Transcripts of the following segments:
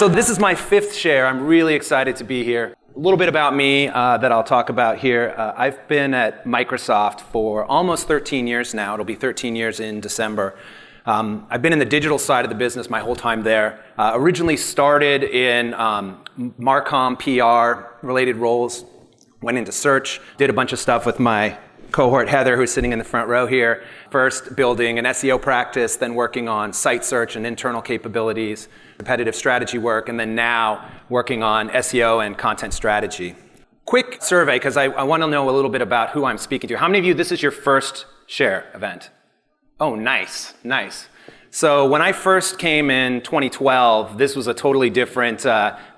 So this is my 5th share. I'm really excited to be here. A little bit about me that I'll talk about here. I've been at Microsoft for almost 13 years now. It'll be 13 years in December. I've been in the digital side of the business my whole time there. Originally started in Marcom PR related roles, went into search, did a bunch of stuff with my cohort Heather, who's sitting in the front row here. First building an SEO practice, then working on site search and internal capabilities, competitive strategy work, and then now working on SEO and content strategy. Quick survey, because I want to know a little bit about who I'm speaking to. How many of you, this is your first share event? Oh, nice, nice. So when I first came in 2012, this was a totally different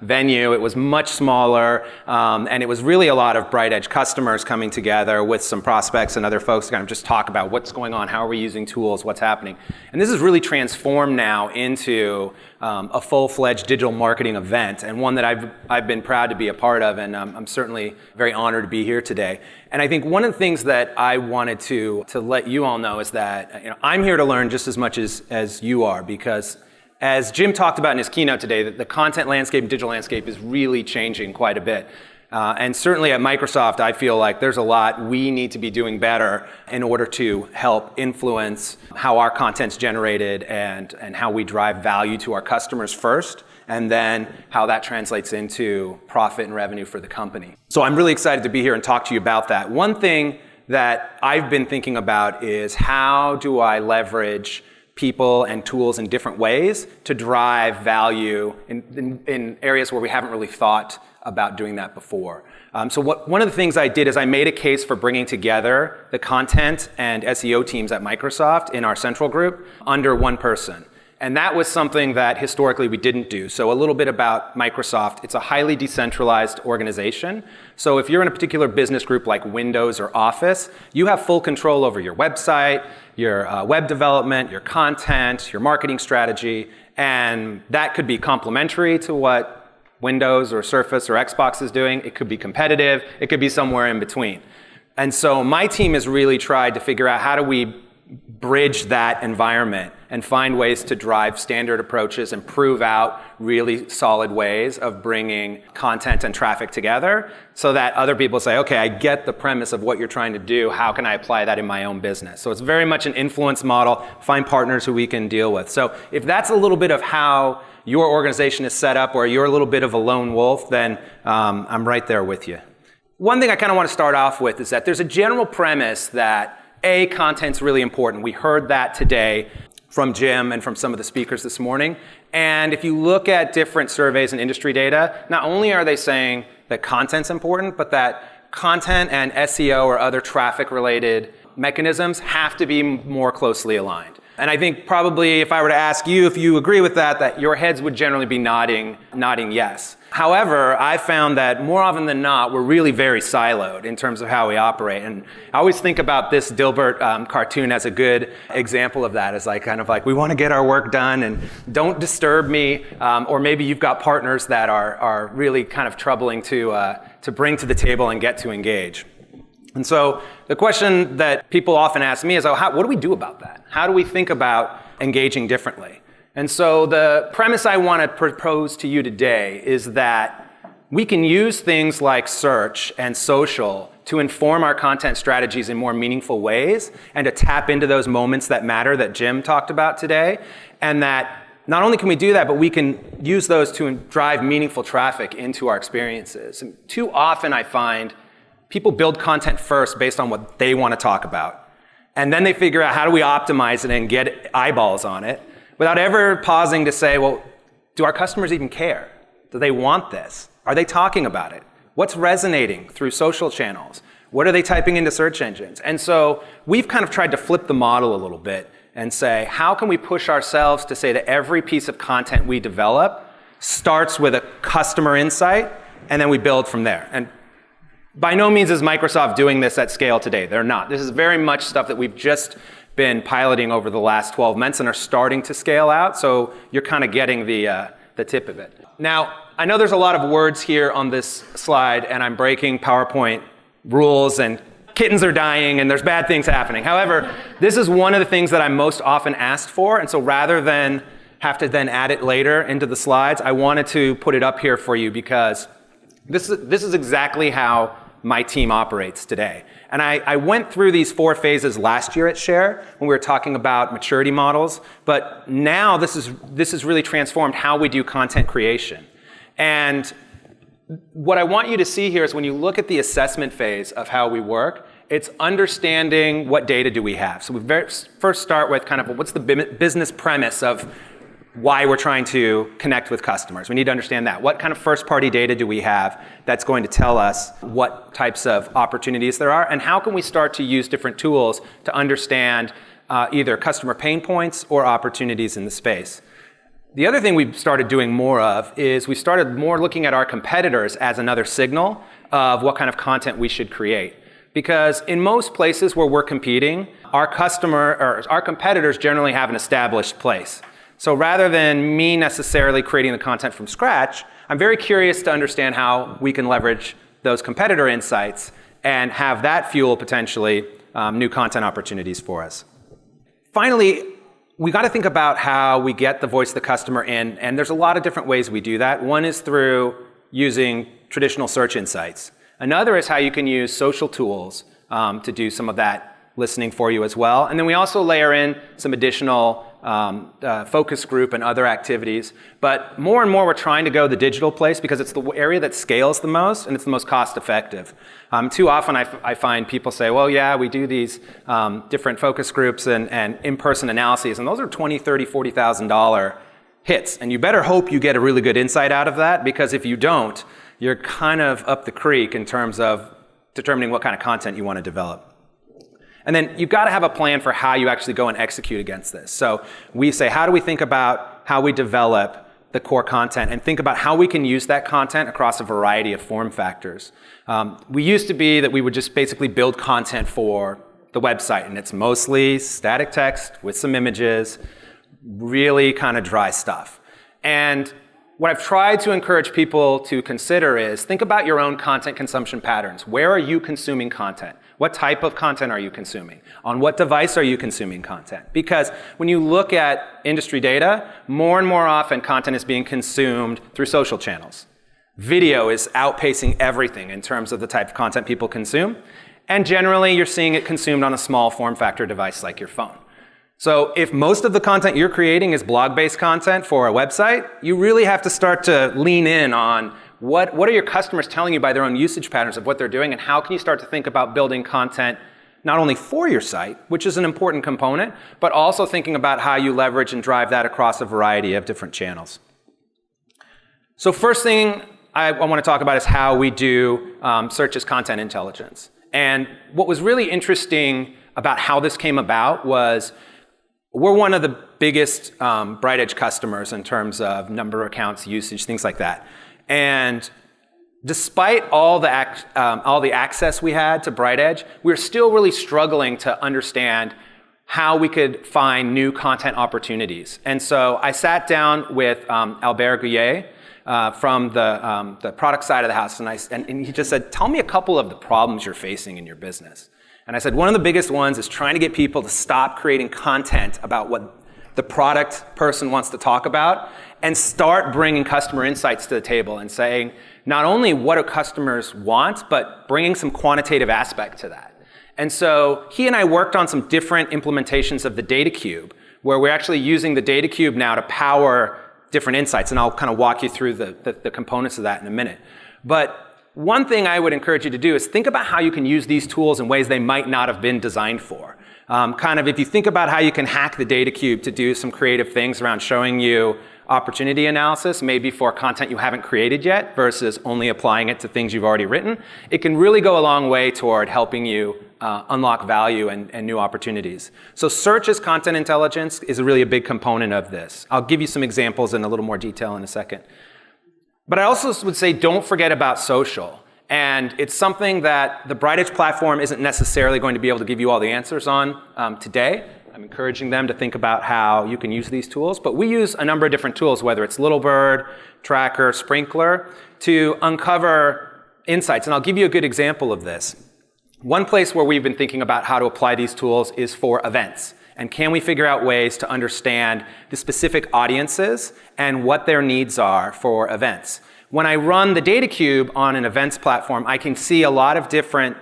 venue. It was much smaller, and it was really a lot of BrightEdge customers coming together with some prospects and other folks to kind of just talk about what's going on, how are we using tools, what's happening. And this is really transformed now into a full-fledged digital marketing event, and one that I've been proud to be a part of, and I'm certainly very honored to be here today. And I think one of the things that I wanted to let you all know is that I'm here to learn just as much as you are, because as Jim talked about in his keynote today, the content landscape and digital landscape is really changing quite a bit. And certainly at Microsoft, I feel like there's a lot we need to be doing better in order to help influence how our content's generated and how we drive value to our customers first, and then how that translates into profit and revenue for the company. So I'm really excited to be here and talk to you about that. One thing that I've been thinking about is how do I leverage people and tools in different ways to drive value in areas where we haven't really thought about doing that before. So one of the things I did is I made a case for bringing together the content and SEO teams at Microsoft in our central group under one person. And that was something that historically we didn't do. So a little bit about Microsoft. It's a highly decentralized organization. So if you're in a particular business group like Windows or Office, you have full control over your website, your web development, your content, your marketing strategy, and that could be complementary to what Windows or Surface or Xbox is doing. It could be competitive. It could be somewhere in between. And so my team has really tried to figure out how do we bridge that environment and find ways to drive standard approaches and prove out really solid ways of bringing content and traffic together so that other people say, okay, I get the premise of what you're trying to do. How can I apply that in my own business? So it's very much an influence model, find partners who we can deal with. So if that's a little bit of how your organization is set up, or you're a little bit of a lone wolf, then I'm right there with you. One thing I kind of want to start off with is that there's a general premise that content's really important. We heard that today from Jim and from some of the speakers this morning. And if you look at different surveys and industry data, not only are they saying that content's important, but that content and SEO or other traffic-related mechanisms have to be more closely aligned. And I think probably if I were to ask you if you agree with that your heads would generally be nodding yes. However, I found that more often than not, we're really very siloed in terms of how we operate. And I always think about this Dilbert cartoon as a good example of that. It's like we want to get our work done and don't disturb me. Or maybe you've got partners that are really kind of troubling to bring to the table and get to engage. And so the question that people often ask me is, what do we do about that? How do we think about engaging differently? And so the premise I want to propose to you today is that we can use things like search and social to inform our content strategies in more meaningful ways and to tap into those moments that matter that Jim talked about today. And that not only can we do that, but we can use those to drive meaningful traffic into our experiences. And too often I find people build content first based on what they want to talk about. And then they figure out how do we optimize it and get eyeballs on it without ever pausing to say, well, do our customers even care? Do they want this? Are they talking about it? What's resonating through social channels? What are they typing into search engines? And so we've kind of tried to flip the model a little bit and say, how can we push ourselves to say that every piece of content we develop starts with a customer insight and then we build from there? And by no means is Microsoft doing this at scale today. They're not. This is very much stuff that we've just been piloting over the last 12 months and are starting to scale out. So you're kind of getting the tip of it. Now, I know there's a lot of words here on this slide, and I'm breaking PowerPoint rules, and kittens are dying, and there's bad things happening. However, this is one of the things that I'm most often asked for. And so rather than have to then add it later into the slides, I wanted to put it up here for you because this is exactly how my team operates today. And I went through these 4 phases last year at Share when we were talking about maturity models, but now this has really transformed how we do content creation. And what I want you to see here is when you look at the assessment phase of how we work, it's understanding what data do we have. So we first start with kind of what's the business premise of why we're trying to connect with customers. We need to understand that. What kind of first-party data do we have that's going to tell us what types of opportunities there are, and how can we start to use different tools to understand either customer pain points or opportunities in the space. The other thing we've started doing more of is we started more looking at our competitors as another signal of what kind of content we should create. Because in most places where we're competing, our competitors generally have an established place. So rather than me necessarily creating the content from scratch, I'm very curious to understand how we can leverage those competitor insights and have that fuel potentially new content opportunities for us. Finally, we got to think about how we get the voice of the customer in, and there's a lot of different ways we do that. One is through using traditional search insights. Another is how you can use social tools to do some of that listening for you as well. And then we also layer in some additional focus group and other activities. But more and more we're trying to go the digital place because it's the area that scales the most and it's the most cost effective. Too often I find people say, well, yeah, we do these different focus groups and in-person analyses, and those are $20,000, $30,000, $40,000 hits. And you better hope you get a really good insight out of that, because if you don't, you're kind of up the creek in terms of determining what kind of content you want to develop. And then you've got to have a plan for how you actually go and execute against this. So we say, how do we think about how we develop the core content and think about how we can use that content across a variety of form factors. We used to be that we would just basically build content for the website, and it's mostly static text with some images, really kind of dry stuff. And what I've tried to encourage people to consider is think about your own content consumption patterns. Where are you consuming content? What type of content are you consuming? On what device are you consuming content? Because when you look at industry data, more and more often content is being consumed through social channels. Video is outpacing everything in terms of the type of content people consume. And generally, you're seeing it consumed on a small form factor device like your phone. So if most of the content you're creating is blog-based content for a website, you really have to start to lean in on what are your customers telling you by their own usage patterns of what they're doing, and how can you start to think about building content not only for your site, which is an important component, but also thinking about how you leverage and drive that across a variety of different channels. So first thing I want to talk about is how we do search as content intelligence. And what was really interesting about how this came about was we're one of the biggest BrightEdge customers in terms of number of accounts, usage, things like that. And despite all the access we had to BrightEdge, we were still really struggling to understand how we could find new content opportunities. And so I sat down with Albert Gouillet from the product side of the house, and he just said, tell me a couple of the problems you're facing in your business. And I said, one of the biggest ones is trying to get people to stop creating content about what the product person wants to talk about and start bringing customer insights to the table and saying, not only what do customers want, but bringing some quantitative aspect to that. And so he and I worked on some different implementations of the data cube, where we're actually using the data cube now to power different insights. And I'll kind of walk you through the components of that in a minute. But one thing I would encourage you to do is think about how you can use these tools in ways they might not have been designed for. Kind of if you think about how you can hack the data cube to do some creative things around showing you opportunity analysis, maybe for content you haven't created yet versus only applying it to things you've already written, it can really go a long way toward helping you unlock value and new opportunities. So search as content intelligence is really a big component of this. I'll give you some examples in a little more detail in a second. But I also would say don't forget about social. And it's something that the BrightEdge platform isn't necessarily going to be able to give you all the answers on today. I'm encouraging them to think about how you can use these tools. But we use a number of different tools, whether it's Dilbert, Tracker, Sprinkler, to uncover insights. And I'll give you a good example of this. One place where we've been thinking about how to apply these tools is for events. And can we figure out ways to understand the specific audiences and what their needs are for events? When I run the data cube on an events platform, I can see a lot of different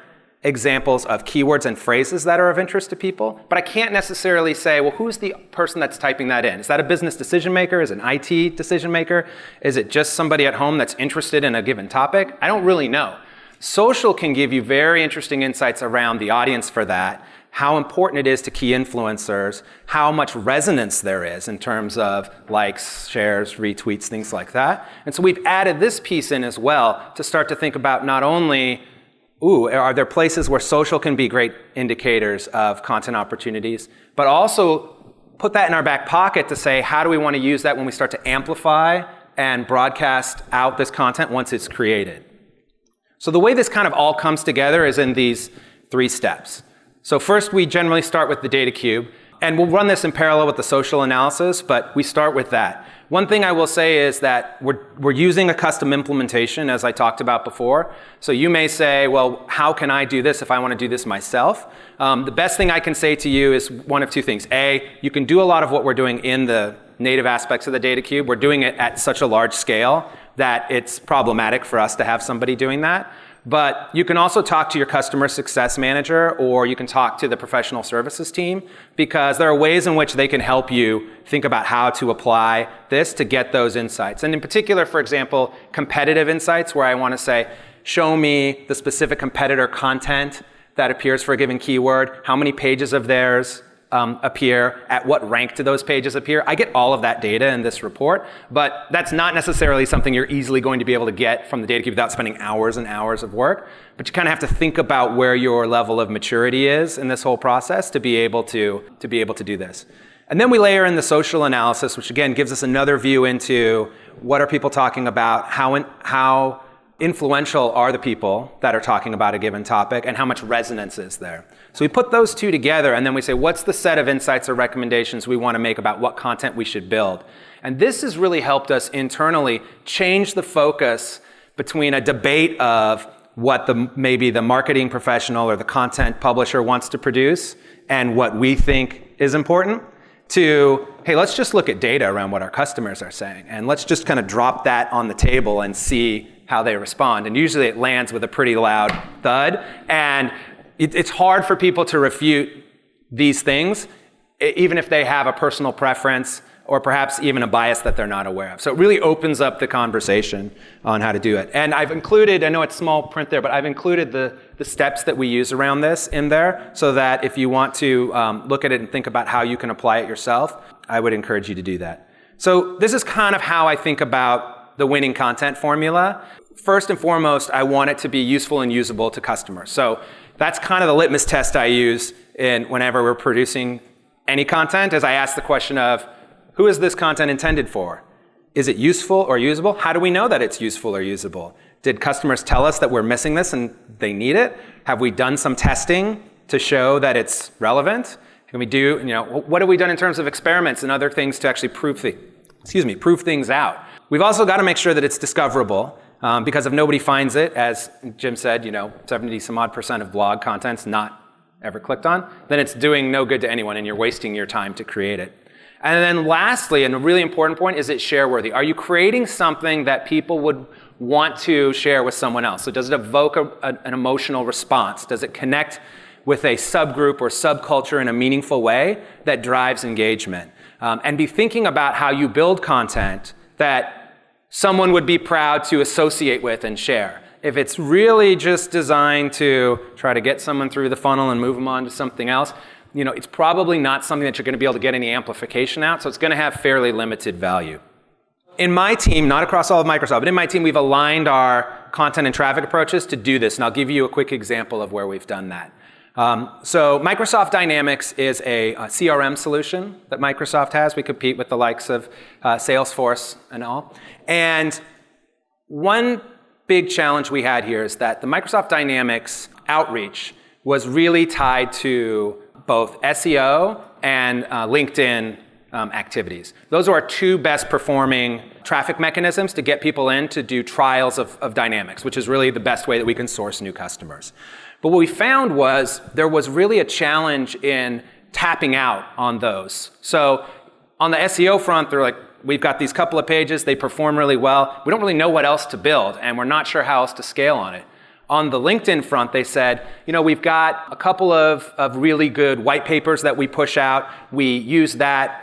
examples of keywords and phrases that are of interest to people, but I can't necessarily say, well, who's the person that's typing that in? Is that a business decision maker? Is it an IT decision maker? Is it just somebody at home that's interested in a given topic? I don't really know. Social can give you very interesting insights around the audience for that, how important it is to key influencers, how much resonance there is in terms of likes, shares, retweets, things like that. And so we've added this piece in as well to start to think about not only are there places where social can be great indicators of content opportunities, but also put that in our back pocket to say, how do we want to use that when we start to amplify and broadcast out this content once it's created? So the way this kind of all comes together is in these 3 steps. So first, we generally start with the data cube, and we'll run this in parallel with the social analysis, but we start with that. One thing I will say is that we're using a custom implementation, as I talked about before. So you may say, well, how can I do this if I want to do this myself? The best thing I can say to you is one of 2 things. A, you can do a lot of what we're doing in the native aspects of the data cube. We're doing it at such a large scale that it's problematic for us to have somebody doing that. But you can also talk to your customer success manager, or you can talk to the professional services team, because there are ways in which they can help you think about how to apply this to get those insights. And in particular, for example, competitive insights, where I want to say, show me the specific competitor content that appears for a given keyword, how many pages of theirs appear, at what rank do those pages appear. I get all of that data in this report, but that's not necessarily something you're easily going to be able to get from the data cube without spending hours and hours of work. But you kind of have to think about where your level of maturity is in this whole process to be able to do this. And then we layer in the social analysis, which again gives us another view into what are people talking about, how influential are the people that are talking about a given topic, and how much resonance is there. So we put those 2 together, and then we say, what's the set of insights or recommendations we want to make about what content we should build? And this has really helped us internally change the focus between a debate of what maybe the marketing professional or the content publisher wants to produce and what we think is important, to, hey, let's just look at data around what our customers are saying, and let's just kind of drop that on the table and see how they respond. And usually it lands with a pretty loud thud, and it's hard for people to refute these things, even if they have a personal preference or perhaps even a bias that they're not aware of. So it really opens up the conversation on how to do it. And I've included, I know it's small print there, but I've included the steps that we use around this in there, so that if you want to look at it and think about how you can apply it yourself, I would encourage you to do that. So this is kind of how I think about the winning content formula. First and foremost, I want it to be useful and usable to customers. So that's kind of the litmus test I use whenever we're producing any content, is I ask the question of, who is this content intended for? Is it useful or usable? How do we know that it's useful or usable? Did customers tell us that we're missing this and they need it? Have we done some testing to show that it's relevant? Can we do, what have we done in terms of experiments and other things to actually prove things out? We've also got to make sure that it's discoverable, because if nobody finds it, as Jim said, 70 some odd % of blog content's not ever clicked on, then it's doing no good to anyone and you're wasting your time to create it. And then lastly, and a really important point, is it share-worthy? Are you creating something that people would want to share with someone else? So does it evoke an emotional response? Does it connect with a subgroup or subculture in a meaningful way that drives engagement? And be thinking about how you build content that someone would be proud to associate with and share. If it's really just designed to try to get someone through the funnel and move them on to something else, it's probably not something that you're going to be able to get any amplification out, so it's going to have fairly limited value. In my team, not across all of Microsoft, but in my team, we've aligned our content and traffic approaches to do this, and I'll give you a quick example of where we've done that. So Microsoft Dynamics is a CRM solution that Microsoft has. We compete with the likes of Salesforce and all. And one big challenge we had here is that the Microsoft Dynamics outreach was really tied to both SEO and LinkedIn activities. Those are our 2 best performing traffic mechanisms to get people in to do trials of Dynamics, which is really the best way that we can source new customers. But what we found was there was really a challenge in tapping out on those. So on the SEO front, they're like, we've got these couple of pages, they perform really well. We don't really know what else to build, and we're not sure how else to scale on it. On the LinkedIn front, they said, we've got a couple of really good white papers that we push out. We use that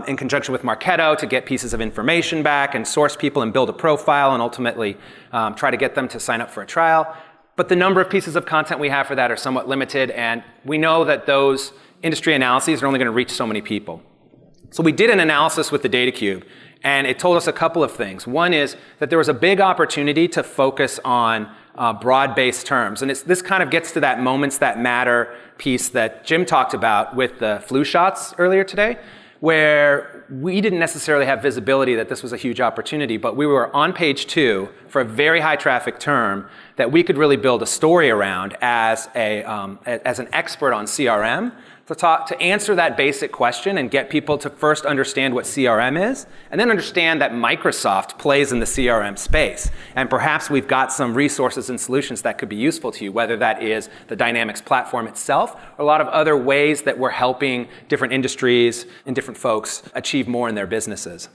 in conjunction with Marketo to get pieces of information back and source people and build a profile and ultimately try to get them to sign up for a trial. But the number of pieces of content we have for that are somewhat limited, and we know that those industry analyses are only going to reach so many people. So we did an analysis with the Data Cube, and it told us a couple of things. One is that there was a big opportunity to focus on broad-based terms. And this kind of gets to that moments that matter piece that Jim talked about with the flu shots earlier today, where we didn't necessarily have visibility that this was a huge opportunity, but we were on page 2 for a very high traffic term that we could really build a story around as an expert on CRM to answer that basic question and get people to first understand what CRM is, and then understand that Microsoft plays in the CRM space. And perhaps we've got some resources and solutions that could be useful to you, whether that is the Dynamics platform itself, or a lot of other ways that we're helping different industries and different folks achieve more in their businesses.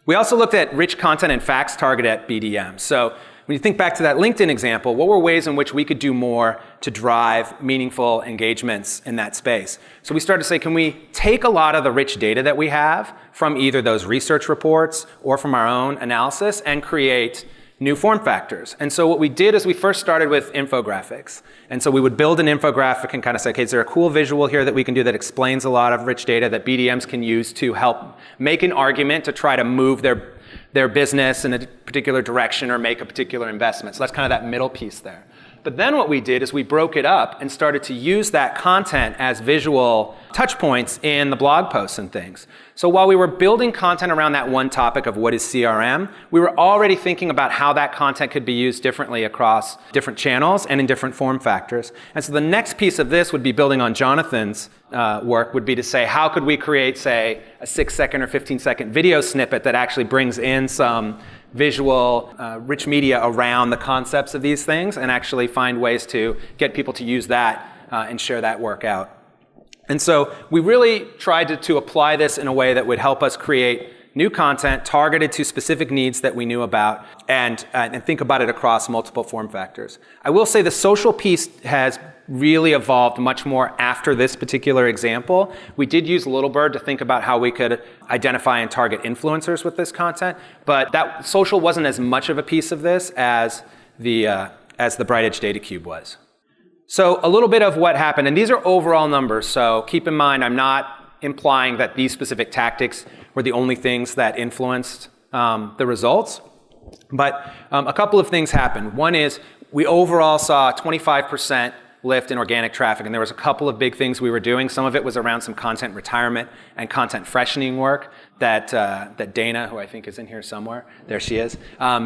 We also looked at rich content and facts targeted at BDM. So when you think back to that LinkedIn example, what were ways in which we could do more to drive meaningful engagements in that space? So we started to say, can we take a lot of the rich data that we have from either those research reports or from our own analysis and create new form factors? And so what we did is we first started with infographics. And so we would build an infographic and kind of say, okay, is there a cool visual here that we can do that explains a lot of rich data that BDMs can use to help make an argument to try to move their business in a particular direction or make a particular investment. So that's kind of that middle piece there. But then what we did is we broke it up and started to use that content as visual touch points in the blog posts and things. So while we were building content around that one topic of what is CRM, we were already thinking about how that content could be used differently across different channels and in different form factors. And so the next piece of this would be building on Jonathan's work, would be to say, how could we create, say, a 6-second or 15-second video snippet that actually brings in some visual, rich media around the concepts of these things and actually find ways to get people to use that and share that work out. And so we really tried to apply this in a way that would help us create new content targeted to specific needs that we knew about and think about it across multiple form factors. I will say the social piece has really evolved much more after this particular example. We did use Dilbert to think about how we could identify and target influencers with this content, but that social wasn't as much of a piece of this as the BrightEdge Data Cube was. So a little bit of what happened, and these are overall numbers, so keep in mind I'm not implying that these specific tactics were the only things that influenced the results, but a couple of things happened. One is we overall saw 25% lift in organic traffic, and there was a couple of big things we were doing. Some of it was around some content retirement and content freshening work that Dana, who I think is in here somewhere, there she is,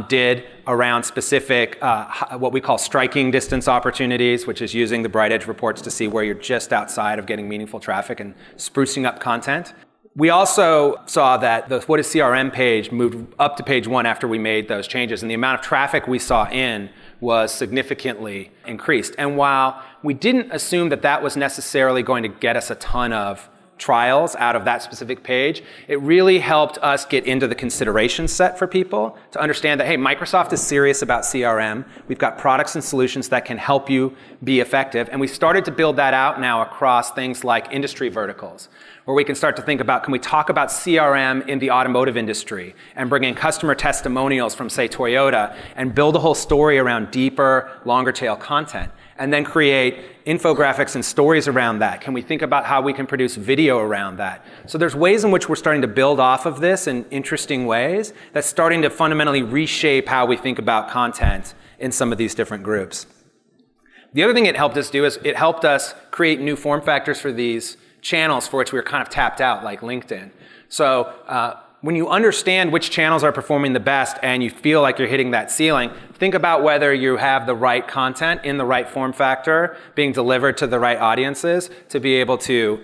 did around specific what we call striking distance opportunities, which is using the BrightEdge reports to see where you're just outside of getting meaningful traffic and sprucing up content. We also saw that the What is CRM page moved up to page 1 after we made those changes, and the amount of traffic we saw in was significantly increased. And while we didn't assume that that was necessarily going to get us a ton of trials out of that specific page, it really helped us get into the consideration set for people to understand that, hey, Microsoft is serious about CRM. We've got products and solutions that can help you be effective. And we started to build that out now across things like industry verticals, where we can start to think about, can we talk about CRM in the automotive industry and bring in customer testimonials from, say, Toyota and build a whole story around deeper, longer tail content, and then create infographics and stories around that? Can we think about how we can produce video around that? So there's ways in which we're starting to build off of this in interesting ways that's starting to fundamentally reshape how we think about content in some of these different groups. The other thing it helped us do is it helped us create new form factors for these channels for which we were kind of tapped out, like LinkedIn. So when you understand which channels are performing the best and you feel like you're hitting that ceiling, think about whether you have the right content in the right form factor being delivered to the right audiences to be able to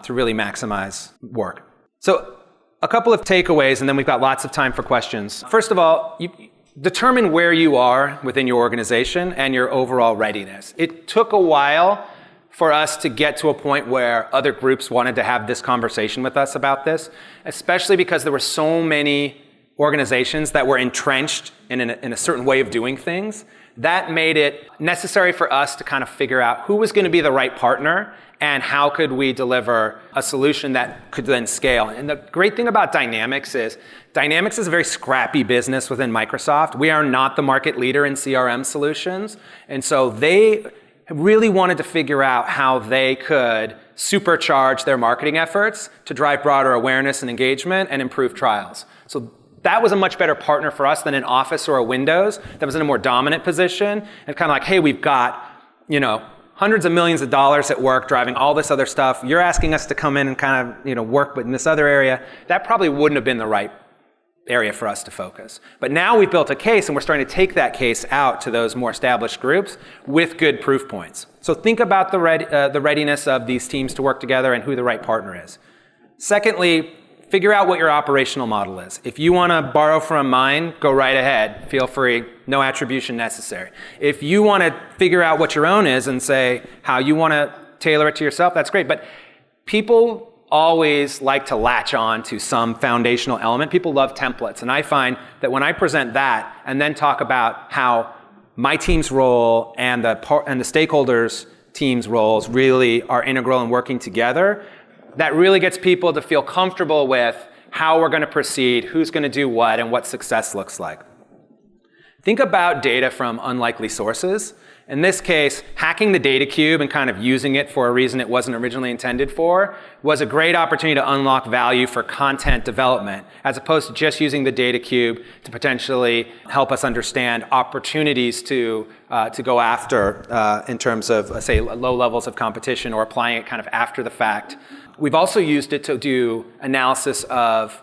really maximize work. So a couple of takeaways, and then we've got lots of time for questions. First of all, you determine where you are within your organization and your overall readiness. It took a while for us to get to a point where other groups wanted to have this conversation with us about this, especially because there were so many organizations that were entrenched in a certain way of doing things. That made it necessary for us to kind of figure out who was going to be the right partner and how could we deliver a solution that could then scale. And the great thing about Dynamics is a very scrappy business within Microsoft. We are not the market leader in CRM solutions. And so they really wanted to figure out how they could supercharge their marketing efforts to drive broader awareness and engagement and improve trials. So that was a much better partner for us than an Office or a Windows that was in a more dominant position and kind of like, hey, we've got, hundreds of millions of dollars at work driving all this other stuff. You're asking us to come in and kind of, work in this other area. That probably wouldn't have been the right area for us to focus. But now we've built a case and we're starting to take that case out to those more established groups with good proof points. So think about the readiness of these teams to work together and who the right partner is. Secondly, figure out what your operational model is. If you want to borrow from mine, go right ahead. Feel free. No attribution necessary. If you want to figure out what your own is and say how you want to tailor it to yourself, that's great. But people always like to latch on to some foundational element. People love templates. And I find that when I present that and then talk about how my team's role and the stakeholders' team's roles really are integral in working together, that really gets people to feel comfortable with how we're going to proceed, who's going to do what, and what success looks like. Think about data from unlikely sources. In this case, hacking the data cube and kind of using it for a reason it wasn't originally intended for was a great opportunity to unlock value for content development, as opposed to just using the data cube to potentially help us understand opportunities to go after in terms of, say, low levels of competition or applying it kind of after the fact. We've also used it to do analysis of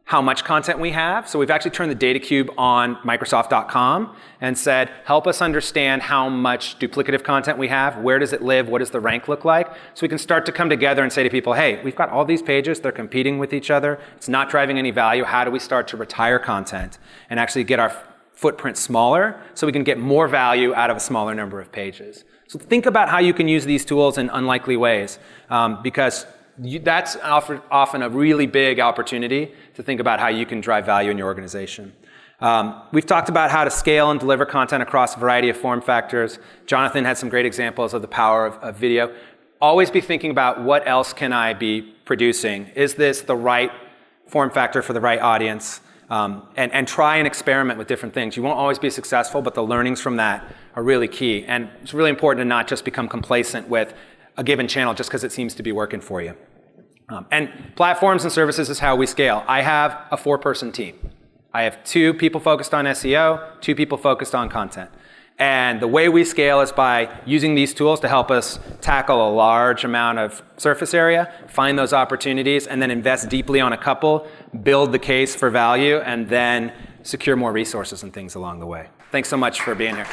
how much content we have. So we've actually turned the data cube on Microsoft.com and said, help us understand how much duplicative content we have, where does it live, what does the rank look like? So we can start to come together and say to people, hey, we've got all these pages, they're competing with each other, it's not driving any value, how do we start to retire content and actually get our footprint smaller so we can get more value out of a smaller number of pages? So think about how you can use these tools in unlikely ways, because that's often a really big opportunity to think about how you can drive value in your organization. We've talked about how to scale and deliver content across a variety of form factors. Jonathan had some great examples of the power of video. Always be thinking about what else can I be producing? Is this the right form factor for the right audience? And try and experiment with different things. You won't always be successful, but the learnings from that are really key. And it's really important to not just become complacent with a given channel just because it seems to be working for you. And platforms and services is how we scale. I have a 4-person team. I have 2 people focused on SEO, 2 people focused on content. And the way we scale is by using these tools to help us tackle a large amount of surface area, find those opportunities, and then invest deeply on a couple, build the case for value, and then secure more resources and things along the way. Thanks so much for being here.